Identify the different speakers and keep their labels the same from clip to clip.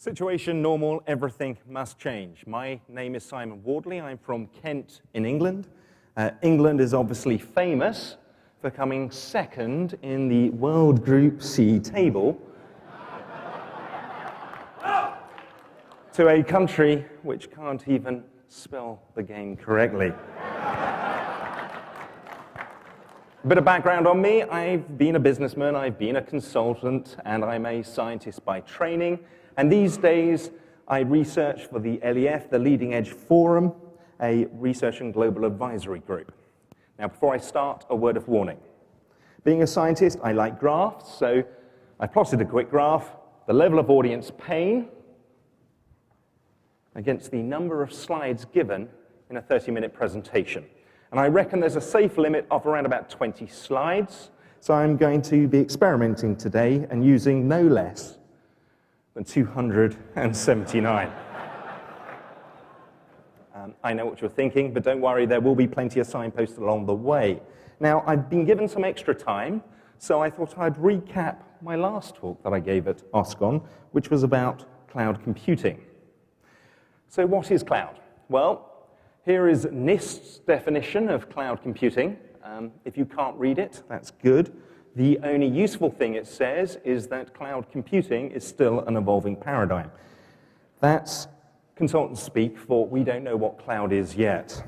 Speaker 1: Situation normal, everything must change. My name is Simon Wardley. I'm from Kent in England. England is obviously famous for coming second in the World Group C table to a country which can't even spell the game correctly. A bit of background on me. I've been a businessman, I've been a consultant, and I'm a scientist by training. And these days, I research for the LEF, the Leading Edge Forum, a research and global advisory group. Now, before I start, a word of warning. Being a scientist, I like graphs, so I plotted a quick graph, the level of audience pain against the number of slides given in a 30-minute presentation. And I reckon there's a safe limit of around about 20 slides, so I'm going to be experimenting today and using no less than 279. I know what you're thinking, but don't worry, there will be plenty of signposts along the way. Now, I've been given some extra time, so I thought I'd recap my last talk that I gave at OSCON, which was about cloud computing. So what is cloud? Well, here is NIST's definition of cloud computing. If you can't read it, that's good. The only useful thing it says is that cloud computing is still an evolving paradigm. That's consultant speak for we don't know what cloud is yet.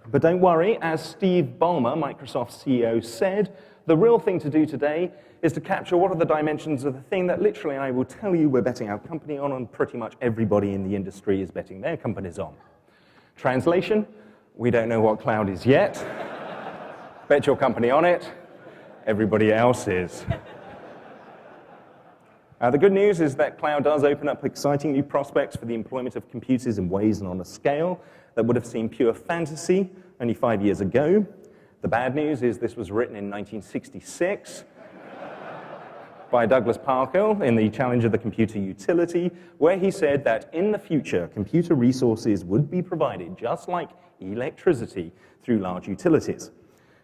Speaker 1: But don't worry, as Steve Ballmer, Microsoft's CEO, said, the real thing to do today is to capture what are the dimensions of the thing that literally I will tell you we're betting our company on, and pretty much everybody in the industry is betting their companies on. Translation, we don't know what cloud is yet. Bet your company on it. Everybody else is. The good news is that cloud does open up exciting new prospects for the employment of computers in ways and on a scale that would have seemed pure fantasy only 5 years ago. The bad news is this was written in 1966 by Douglas Parkhill in the Challenge of the Computer Utility, where he said that in the future, computer resources would be provided just like electricity through large utilities.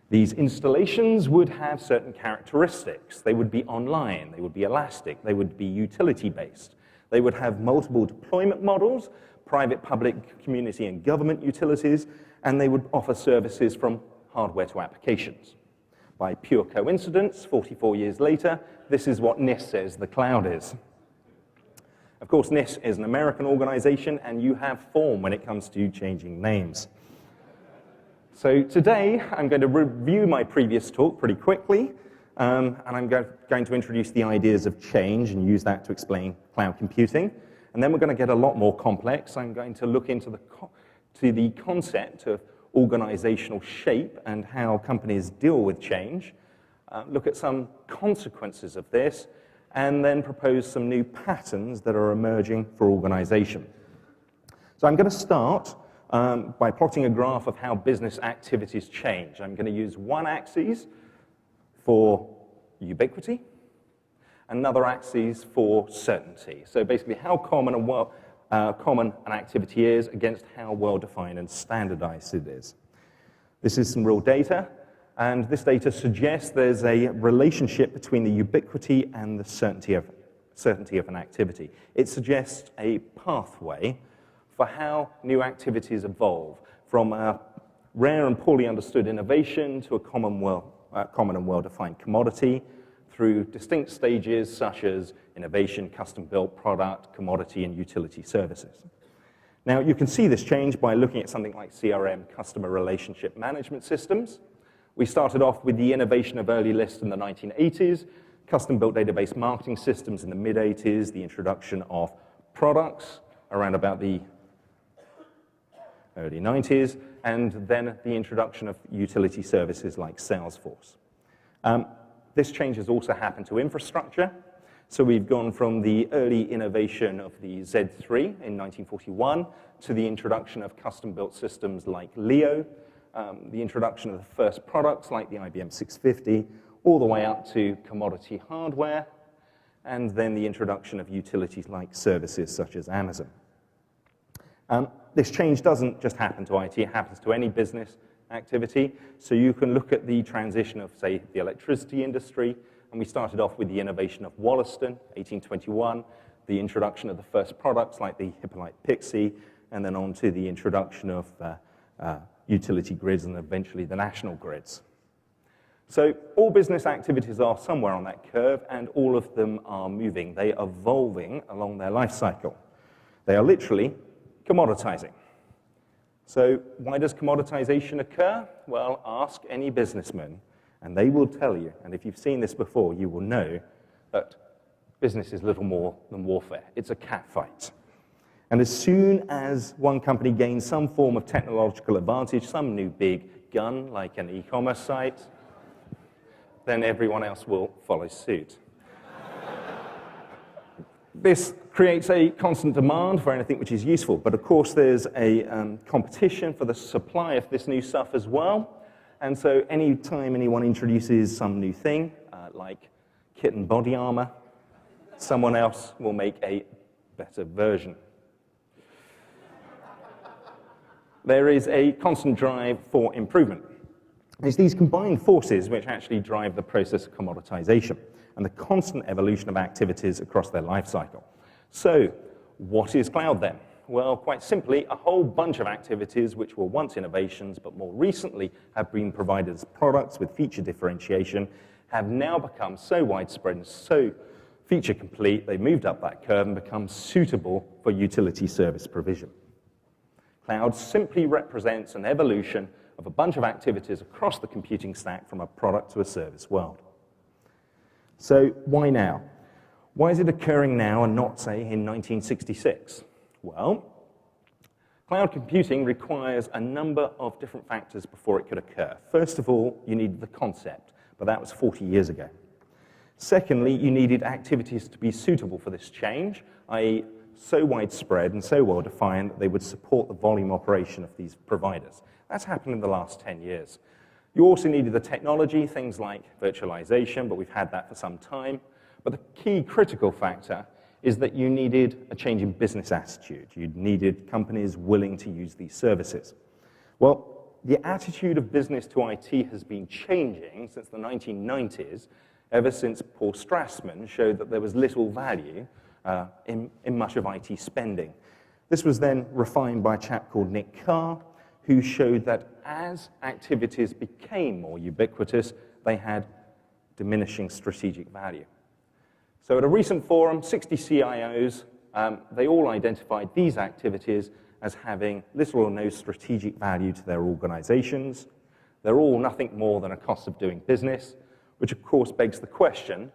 Speaker 1: These installations would have certain characteristics. They would be online, they would be elastic, they would be utility-based. They would have multiple deployment models, private, public, community, and government utilities, and they would offer services from hardware to applications. By pure coincidence, 44 years later, this is what NIST says the cloud is. Of course, NIST is an American organization, and you have form when it comes to changing names. So today, I'm going to review my previous talk pretty quickly, and I'm going to introduce the ideas of change and use that to explain cloud computing. And then we're going to get a lot more complex. I'm going to look into the concept of organizational shape and how companies deal with change, look at some consequences of this, and then propose some new patterns that are emerging for organization. So I'm going to start by plotting a graph of how business activities change. I'm going to use one axis for ubiquity, another axis for certainty. So basically how common an activity is against how well-defined and standardized it is. This is some real data, and this data suggests there's a relationship between the ubiquity and the certainty of an activity. It suggests a pathway for how new activities evolve, from a rare and poorly understood innovation to a common and well-defined commodity, through distinct stages such as innovation, custom-built product, commodity, and utility services. Now, you can see this change by looking at something like CRM, customer relationship management systems. We started off with the innovation of early lists in the 1980s, custom-built database marketing systems in the mid-80s, the introduction of products around about the early 90s, and then the introduction of utility services like Salesforce. This change has also happened to infrastructure. So we've gone from the early innovation of the Z3 in 1941 to the introduction of custom-built systems like Leo, the introduction of the first products like the IBM 650, all the way up to commodity hardware, and then the introduction of utilities like services such as Amazon. This change doesn't just happen to IT, it happens to any business activity. So you can look at the transition of, say, the electricity industry, and we started off with the innovation of Wollaston, 1821, the introduction of the first products like the Hippolyte Pixie, and then on to the introduction of utility grids and eventually the national grids. So all business activities are somewhere on that curve, and all of them are moving. They are evolving along their life cycle. They are literally commoditizing. So why does commoditization occur? Well, ask any businessman, and they will tell you, and if you've seen this before, you will know that business is little more than warfare. It's a catfight. And as soon as one company gains some form of technological advantage, some new big gun, like an e-commerce site, then everyone else will follow suit. This creates a constant demand for anything which is useful, but of course there's a competition for the supply of this new stuff as well, and so any time anyone introduces some new thing, like kit and body armor, someone else will make a better version. There is a constant drive for improvement. It's these combined forces which actually drive the process of commoditization and the constant evolution of activities across their life cycle. So, what is cloud then? Well, quite simply, a whole bunch of activities which were once innovations but more recently have been provided as products with feature differentiation have now become so widespread and so feature complete, they've moved up that curve and become suitable for utility service provision. Cloud simply represents an evolution of a bunch of activities across the computing stack from a product to a service world. So why now? Why is it occurring now and not, say, in 1966? Well, cloud computing requires a number of different factors before it could occur. First of all, you needed the concept, but that was 40 years ago. Secondly, you needed activities to be suitable for this change, i.e., so widespread and so well-defined that they would support the volume operation of these providers. That's happened in the last 10 years. You also needed the technology, things like virtualization, but we've had that for some time. But the key critical factor is that you needed a change in business attitude. You needed companies willing to use these services. Well, the attitude of business to IT has been changing since the 1990s, ever since Paul Strassman showed that there was little value in much of IT spending. This was then refined by a chap called Nick Carr, who showed that as activities became more ubiquitous, they had diminishing strategic value. So at a recent forum, 60 CIOs, they all identified these activities as having little or no strategic value to their organizations. They're all nothing more than a cost of doing business, which of course begs the question,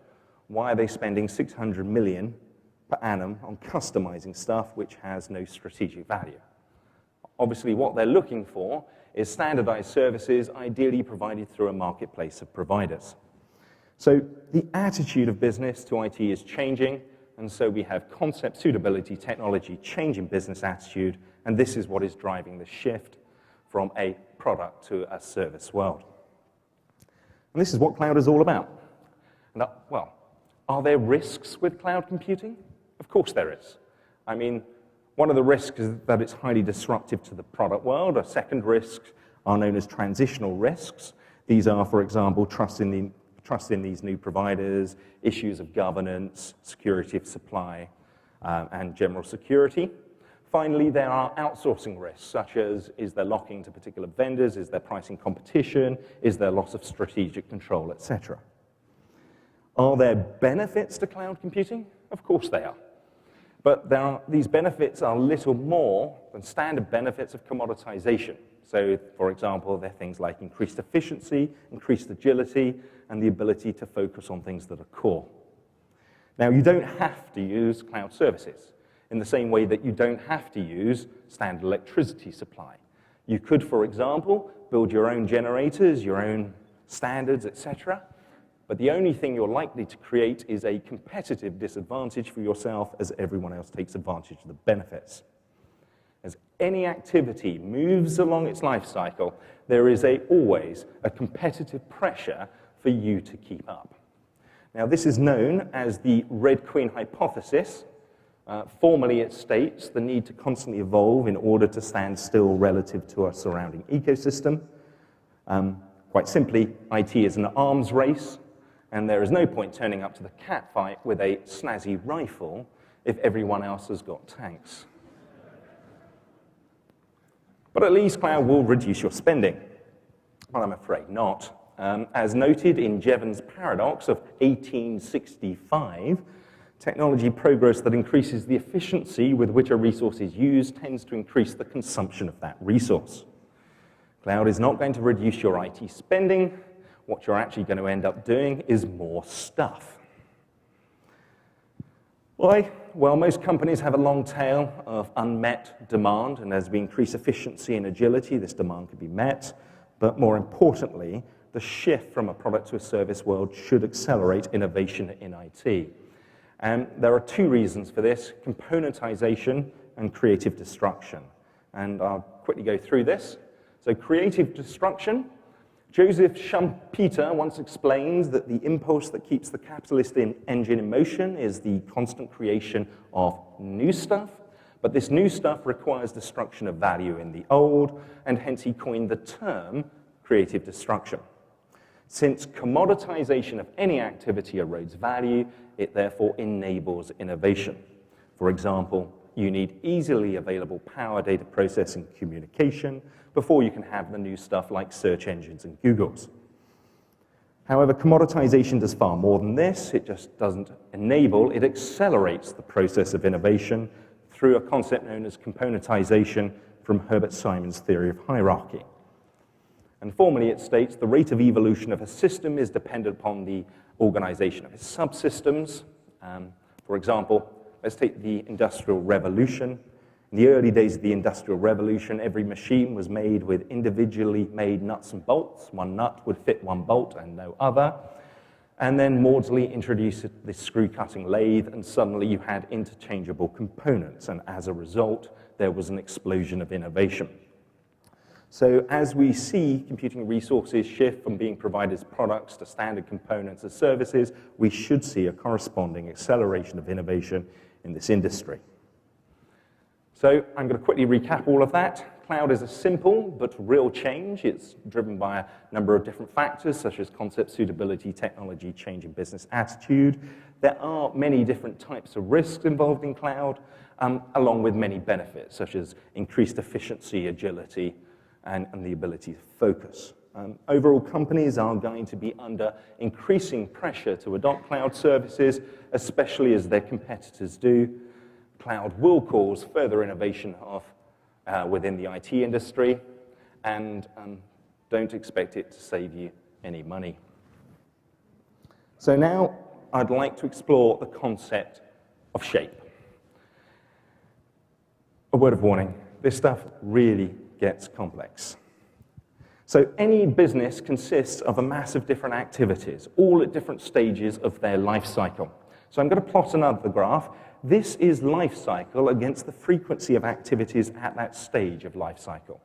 Speaker 1: why are they spending $600 million per annum on customizing stuff which has no strategic value? Obviously, what they're looking for is standardized services, ideally provided through a marketplace of providers. So the attitude of business to IT is changing, and so we have concept suitability technology changing business attitude, and this is what is driving the shift from a product to a service world. And this is what cloud is all about. And, well, are there risks with cloud computing? Of course there is. I mean, one of the risks is that it's highly disruptive to the product world. A second risk are known as transitional risks. These are, for example, trust in these new providers, issues of governance, security of supply, and general security. Finally, there are outsourcing risks, such as, is there locking to particular vendors, is there pricing competition, is there loss of strategic control, etc. Are there benefits to cloud computing? Of course they are. But these benefits are little more than standard benefits of commoditization. So, for example, they're things like increased efficiency, increased agility, and the ability to focus on things that are core. Now, you don't have to use cloud services in the same way that you don't have to use standard electricity supply. You could, for example, build your own generators, your own standards, etc. But the only thing you're likely to create is a competitive disadvantage for yourself as everyone else takes advantage of the benefits. As any activity moves along its life cycle, there is always a competitive pressure for you to keep up. Now, this is known as the Red Queen hypothesis. Formally, it states the need to constantly evolve in order to stand still relative to our surrounding ecosystem. Quite simply, IT is an arms race, and there is no point turning up to the catfight with a snazzy rifle if everyone else has got tanks. But at least cloud will reduce your spending. Well, I'm afraid not. As noted in Jevons' paradox of 1865, technology progress that increases the efficiency with which a resource is used tends to increase the consumption of that resource. Cloud is not going to reduce your IT spending. What you're actually going to end up doing is more stuff. Why? Well, most companies have a long tail of unmet demand, and as we increase efficiency and agility, this demand can be met. But more importantly, the shift from a product to a service world should accelerate innovation in IT. And there are two reasons for this: componentization and creative destruction. And I'll quickly go through this. So creative destruction, Joseph Schumpeter once explains that the impulse that keeps the capitalist engine in motion is the constant creation of new stuff, but this new stuff requires destruction of value in the old, and hence he coined the term creative destruction. Since commoditization of any activity erodes value, it therefore enables innovation. For example, you need easily available power, data processing, communication before you can have the new stuff like search engines and Googles. However, commoditization does far more than this. It just doesn't enable, it accelerates the process of innovation through a concept known as componentization from Herbert Simon's theory of hierarchy. And formally, it states the rate of evolution of a system is dependent upon the organization of its subsystems. For example, let's take the Industrial Revolution. In the early days of the Industrial Revolution, every machine was made with individually made nuts and bolts. One nut would fit one bolt and no other. And then Wardley introduced this screw-cutting lathe, and suddenly you had interchangeable components. And as a result, there was an explosion of innovation. So as we see computing resources shift from being provided as products to standard components as services, we should see a corresponding acceleration of innovation in this industry. So I'm going to quickly recap all of that. Cloud is a simple but real change. It's driven by a number of different factors, such as concept suitability, technology, change in business attitude. There are many different types of risks involved in cloud, along with many benefits, such as increased efficiency, agility, and the ability to focus. Overall, companies are going to be under increasing pressure to adopt cloud services, especially as their competitors do. Cloud will cause further innovation within the IT industry, and don't expect it to save you any money. So now I'd like to explore the concept of shape. A word of warning, this stuff really gets complex. So any business consists of a mass of different activities, all at different stages of their life cycle. So I'm going to plot another graph. This is life cycle against the frequency of activities at that stage of life cycle.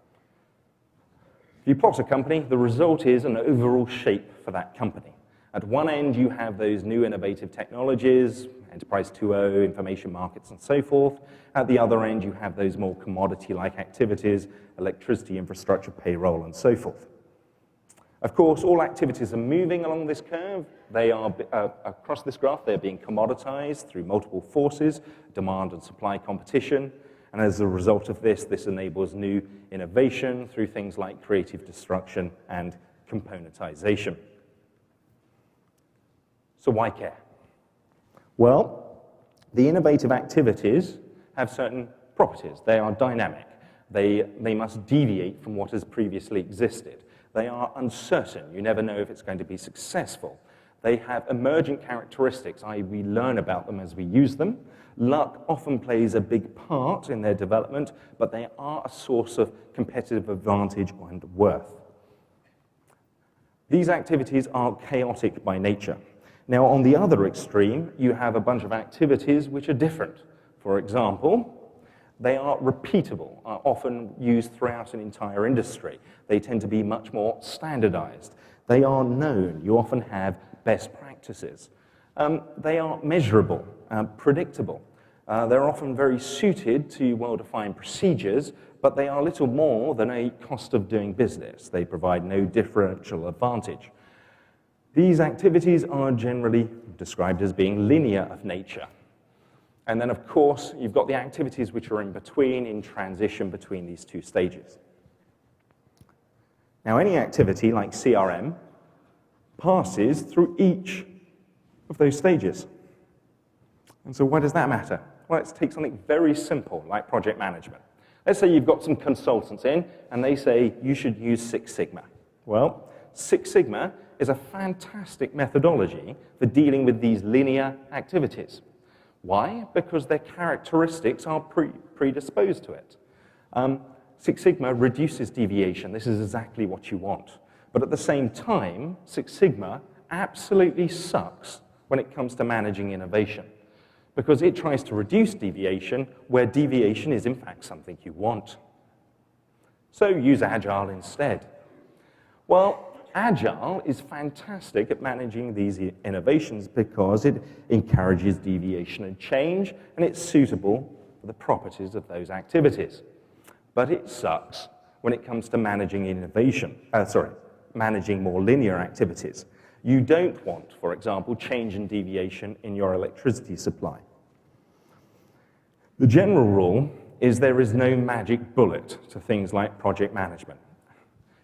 Speaker 1: If you plot a company, the result is an overall shape for that company. At one end, you have those new innovative technologies, Enterprise 2.0, information markets, and so forth. At the other end, you have those more commodity-like activities, electricity, infrastructure, payroll, and so forth. Of course, all activities are moving along this curve. They are, across this graph, they're being commoditized through multiple forces, demand and supply competition. And as a result of this, this enables new innovation through things like creative destruction and componentization. So why care? Well, the innovative activities have certain properties. They are dynamic. They must deviate from what has previously existed. They are uncertain. You never know if it's going to be successful. They have emergent characteristics, i.e. we learn about them as we use them. Luck often plays a big part in their development, but they are a source of competitive advantage and worth. These activities are chaotic by nature. Now, on the other extreme, you have a bunch of activities which are different. For example, they are repeatable, are often used throughout an entire industry. They tend to be much more standardized. They are known. You often have best practices. They are measurable, predictable. They're often very suited to well-defined procedures, but they are little more than a cost of doing business. They provide no differential advantage. These activities are generally described as being linear of nature. And then, of course, you've got the activities which are in between, in transition between these two stages. Now, any activity like CRM passes through each of those stages. And so why does that matter? Well, let's take something very simple, like project management. Let's say you've got some consultants in, and they say you should use Six Sigma. Well, Six Sigma is a fantastic methodology for dealing with these linear activities. Why? Because their characteristics are predisposed to it. Six Sigma reduces deviation. This is exactly what you want. But at the same time, Six Sigma absolutely sucks when it comes to managing innovation, because it tries to reduce deviation where deviation is in fact something you want. So use Agile instead. Well, Agile is fantastic at managing these innovations because it encourages deviation and change, and it's suitable for the properties of those activities. But it sucks when it comes to managing managing more linear activities. You don't want, for example, change and deviation in your electricity supply. The general rule is there is no magic bullet to things like project management.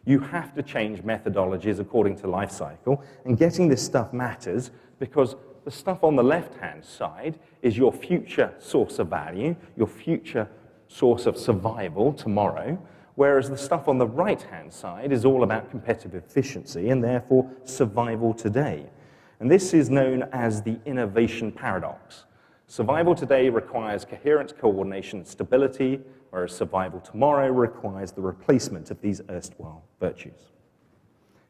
Speaker 1: You have to change methodologies according to life cycle, and getting this stuff matters because the stuff on the left-hand side is your future source of value, your future source of survival tomorrow, whereas the stuff on the right-hand side is all about competitive efficiency and therefore survival today. And this is known as the innovation paradox. Survival today requires coherence, coordination, and stability, whereas survival tomorrow requires the replacement of these erstwhile virtues.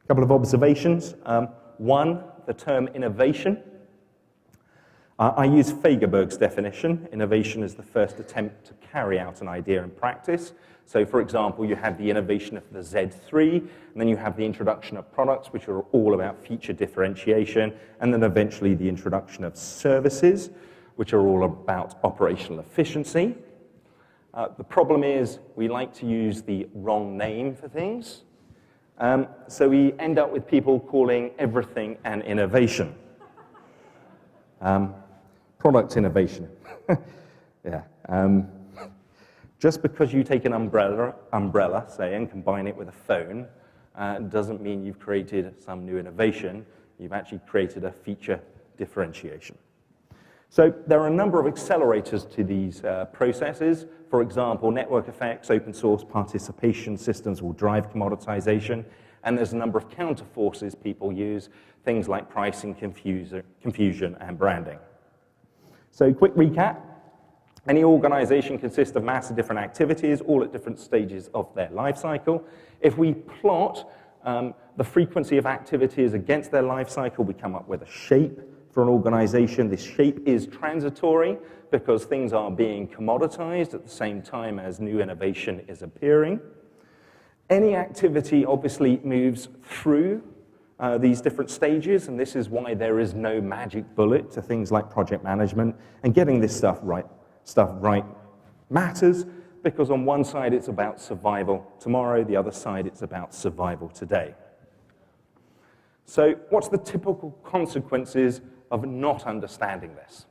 Speaker 1: A couple of observations. One, the term innovation. I use Fagerberg's definition. Innovation is the first attempt to carry out an idea in practice. So, for example, you have the innovation of the Z3, and then you have the introduction of products, which are all about feature differentiation, and then eventually the introduction of services, which are all about operational efficiency. The problem is we like to use the wrong name for things. So we end up with people calling everything an innovation. Product innovation. Yeah. Just because you take an umbrella, say, and combine it with a phone, doesn't mean you've created some new innovation. You've actually created a feature differentiation. So there are a number of accelerators to these processes. For example, network effects, open source participation systems will drive commoditization, and there's a number of counterforces people use, things like pricing, confusion, and branding. So quick recap. Any organization consists of massive different activities, all at different stages of their life cycle. If we plot the frequency of activities against their life cycle, we come up with a shape for an organization. This shape is transitory because things are being commoditized at the same time as new innovation is appearing. Any activity obviously moves through these different stages, and this is why there is no magic bullet to things like project management, and getting this stuff right matters, because on one side it's about survival tomorrow, the other side it's about survival today. So what's the typical consequences of not understanding this?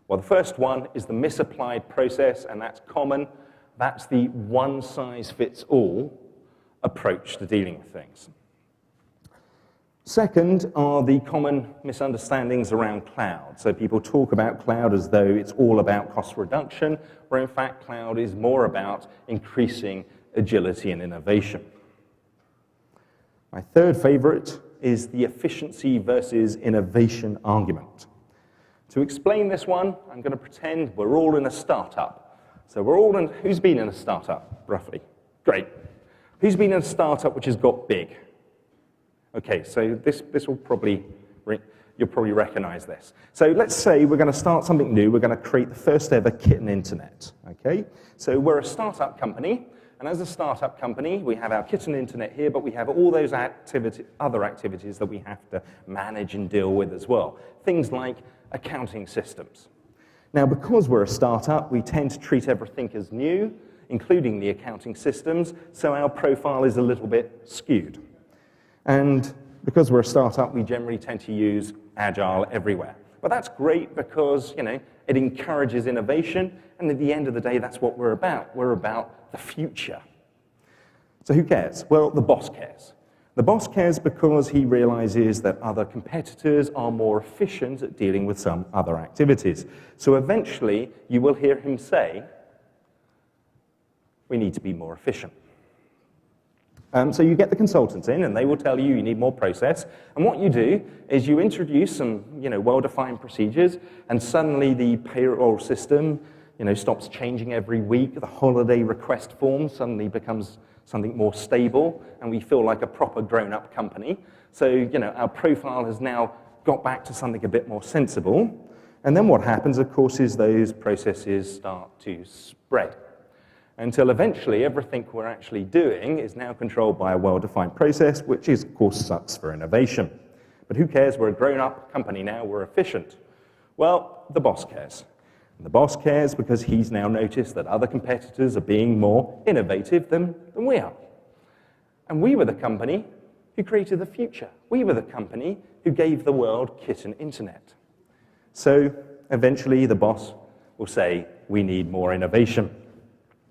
Speaker 1: Well, the first one is the misapplied process, and that's common. That's the one-size-fits-all approach to dealing with things. Second are the common misunderstandings around cloud. So people talk about cloud as though it's all about cost reduction, where in fact cloud is more about increasing agility and innovation. My third favorite is the efficiency versus innovation argument. To explain this one, I'm going to pretend we're all in a startup. So we're all in, who's been in a startup, roughly? Great. Who's been in a startup which has got big? Okay, so this will probably, you'll probably recognize this. So let's say we're going to start something new. We're going to create the first ever kitten internet, okay? So we're a startup company, and as a startup company, we have our kitten internet here, but we have all those other activities that we have to manage and deal with as well. Things like accounting systems. Now, because we're a startup, we tend to treat everything as new, including the accounting systems, so our profile is a little bit skewed. And because we're a startup, we generally tend to use Agile everywhere. But that's great because, it encourages innovation, and at the end of the day, that's what we're about. We're about the future. So who cares? Well, the boss cares. The boss cares because he realizes that other competitors are more efficient at dealing with some other activities. So eventually, you will hear him say, we need to be more efficient. So you get the consultants in, and they will tell you you need more process. And what you do is you introduce some, well-defined procedures, and suddenly the payroll system, stops changing every week. The holiday request form suddenly becomes something more stable, and we feel like a proper grown-up company. So, our profile has now got back to something a bit more sensible. And then what happens, of course, is those processes start to spread, until eventually everything we're actually doing is now controlled by a well-defined process, which is, of course, sucks for innovation. But who cares? We're a grown-up company now, we're efficient. Well, the boss cares. And the boss cares because he's now noticed that other competitors are being more innovative than we are. And we were the company who created the future. We were the company who gave the world kit and internet. So eventually the boss will say, we need more innovation.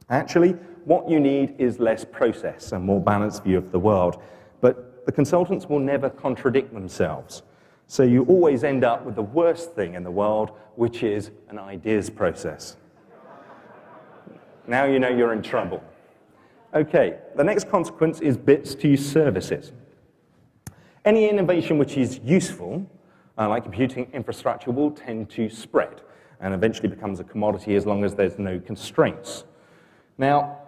Speaker 1: Actually, what you need is less process, a more balanced view of the world. But the consultants will never contradict themselves. So you always end up with the worst thing in the world, which is an ideas process. Now you know you're in trouble. Okay, the next consequence is bits to services. Any innovation which is useful, like computing infrastructure, will tend to spread and eventually becomes a commodity as long as there's no constraints. Now,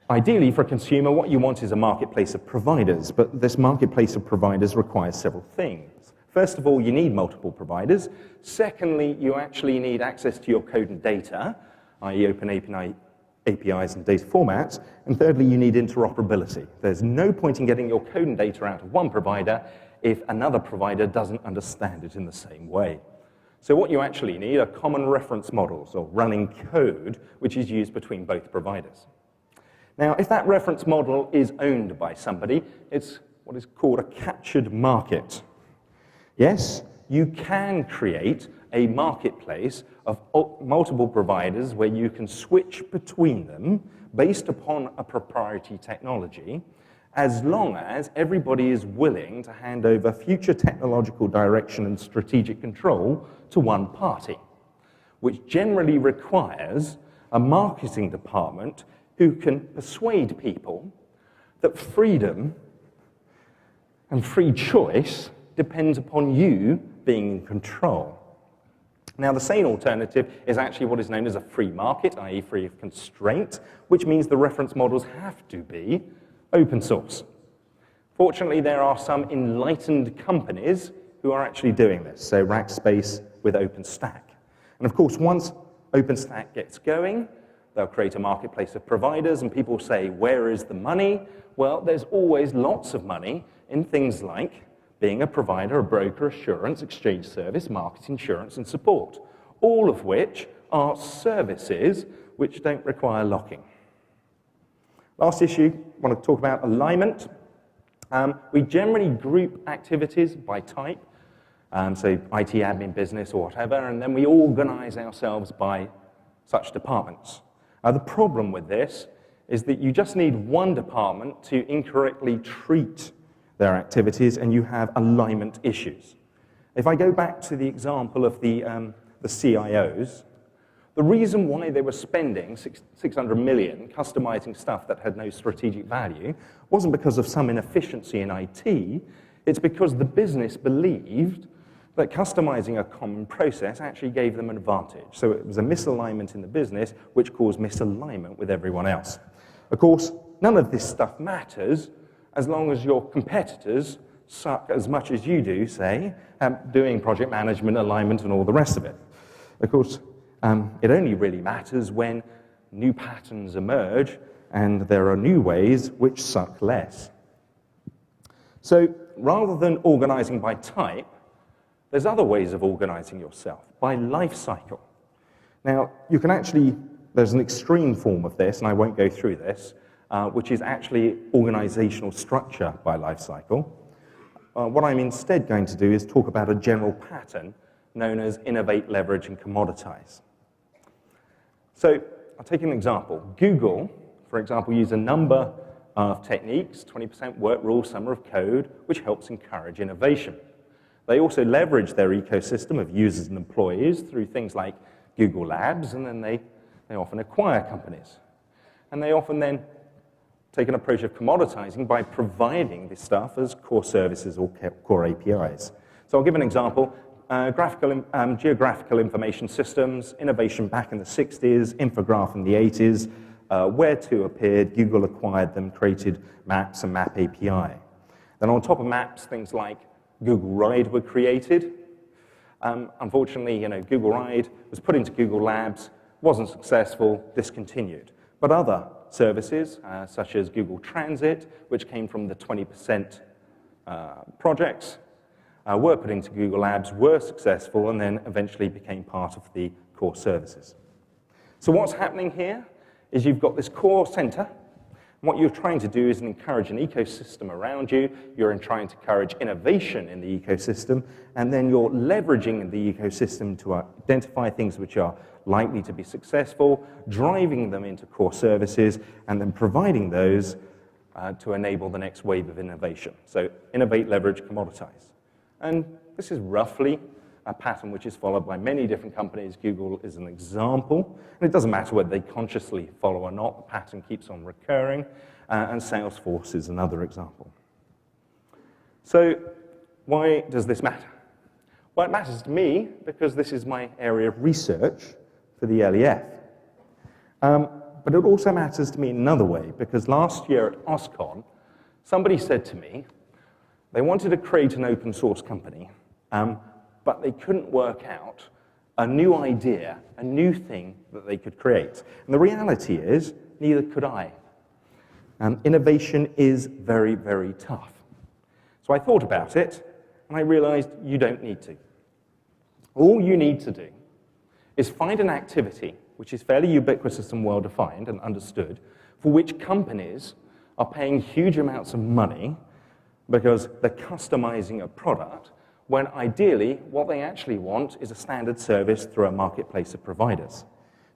Speaker 1: ideally for a consumer, what you want is a marketplace of providers, but this marketplace of providers requires several things. First of all, you need multiple providers. Secondly, you actually need access to your code and data, i.e. open APIs and data formats. And thirdly, you need interoperability. There's no point in getting your code and data out of one provider if another provider doesn't understand it in the same way. So what you actually need are common reference models, or running code, which is used between both providers. Now, if that reference model is owned by somebody, it's what is called a captured market. Yes, you can create a marketplace of multiple providers where you can switch between them based upon a proprietary technology, as long as everybody is willing to hand over future technological direction and strategic control to one party, which generally requires a marketing department who can persuade people that freedom and free choice depends upon you being in control. Now, the sane alternative is actually what is known as a free market, i.e. free of constraint, which means the reference models have to be open source. Fortunately, there are some enlightened companies who are actually doing this, so Rackspace with OpenStack. And of course, once OpenStack gets going, they'll create a marketplace of providers, and people say, where is the money? Well, there's always lots of money in things like being a provider, a broker, assurance, exchange service, market insurance, and support, all of which are services which don't require locking. Last issue, I want to talk about alignment. We generally group activities by type, so IT, admin, business, or whatever, and then we organize ourselves by such departments. The problem with this is that you just need one department to incorrectly treat their activities, and you have alignment issues. If I go back to the example of the CIOs, the reason why they were spending $600 million customizing stuff that had no strategic value wasn't because of some inefficiency in IT, it's because the business believed that customizing a common process actually gave them an advantage. So it was a misalignment in the business which caused misalignment with everyone else. Of course, none of this stuff matters as long as your competitors suck as much as you do, say, doing project management, alignment, and all the rest of it. Of course, it only really matters when new patterns emerge and there are new ways which suck less. So rather than organizing by type, there's other ways of organizing yourself, by life cycle. Now, you can actually, there's an extreme form of this, and I won't go through this, which is actually organizational structure by life cycle. What I'm instead going to do is talk about a general pattern known as innovate, leverage, and commoditize. So I'll take an example. Google, for example, use a number of techniques, 20% work rule, summer of code, which helps encourage innovation. They also leverage their ecosystem of users and employees through things like Google Labs, and then they often acquire companies. And they often then take an approach of commoditizing by providing this stuff as core services or core APIs. So I'll give an example. Geographical information systems, innovation back in the 60s, infograph in the 80s, Where2 appeared, Google acquired them, created Maps and Map API. Then on top of Maps, things like Google Ride were created. Unfortunately, Google Ride was put into Google Labs, wasn't successful, discontinued. But other services, such as Google Transit, which came from the 20% projects, were put into Google Labs, were successful, and then eventually became part of the core services. So what's happening here is you've got this core center. What you're trying to do is encourage an ecosystem around you. You're trying to encourage innovation in the ecosystem, and then you're leveraging the ecosystem to identify things which are likely to be successful, driving them into core services, and then providing those to enable the next wave of innovation. So innovate, leverage, commoditize. And this is roughly a pattern which is followed by many different companies. Google is an example. And it doesn't matter whether they consciously follow or not. The pattern keeps on recurring. And Salesforce is another example. So why does this matter? Well, it matters to me because this is my area of research for the LEF. But it also matters to me in another way, because last year at OSCON, somebody said to me, they wanted to create an open source company, but they couldn't work out a new idea, a new thing that they could create. And the reality is, neither could I. Innovation is very, very tough. So I thought about it, and I realized you don't need to. All you need to do is find an activity which is fairly ubiquitous and well-defined and understood, for which companies are paying huge amounts of money because they're customizing a product, when ideally what they actually want is a standard service through a marketplace of providers.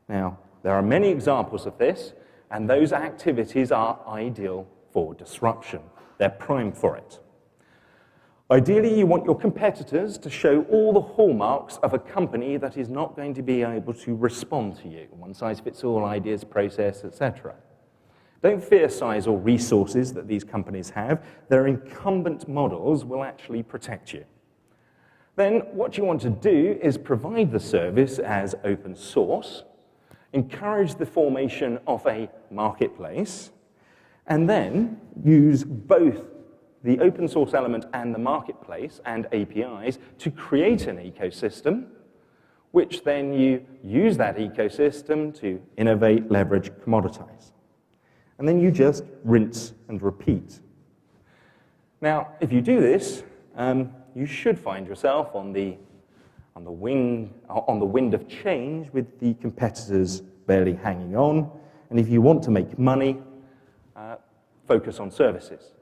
Speaker 1: Now, there are many examples of this, and those activities are ideal for disruption. They're primed for it. Ideally, you want your competitors to show all the hallmarks of a company that is not going to be able to respond to you. One-size-fits-all ideas, process, etc. Don't fear size or resources that these companies have. Their incumbent models will actually protect you. Then what you want to do is provide the service as open source, encourage the formation of a marketplace, and then use both the open source element and the marketplace and APIs to create an ecosystem, which then you use that ecosystem to innovate, leverage, commoditize. And then you just rinse and repeat. Now, if you do this, you should find yourself on the wind of change with the competitors barely hanging on. And if you want to make money, focus on services.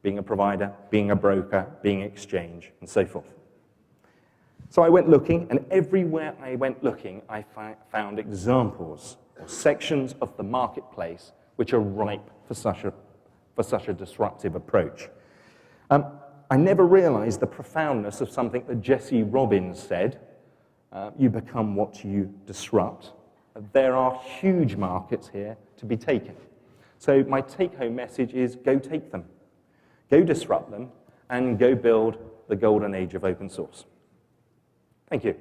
Speaker 1: Being a provider, being a broker, being an exchange, and so forth. So I went looking, and everywhere I went looking, I found examples or sections of the marketplace which are ripe for such a disruptive approach. I never realized the profoundness of something that Jesse Robbins said, you become what you disrupt. There are huge markets here to be taken. So my take-home message is go take them. Go disrupt them, and go build the golden age of open source. Thank you.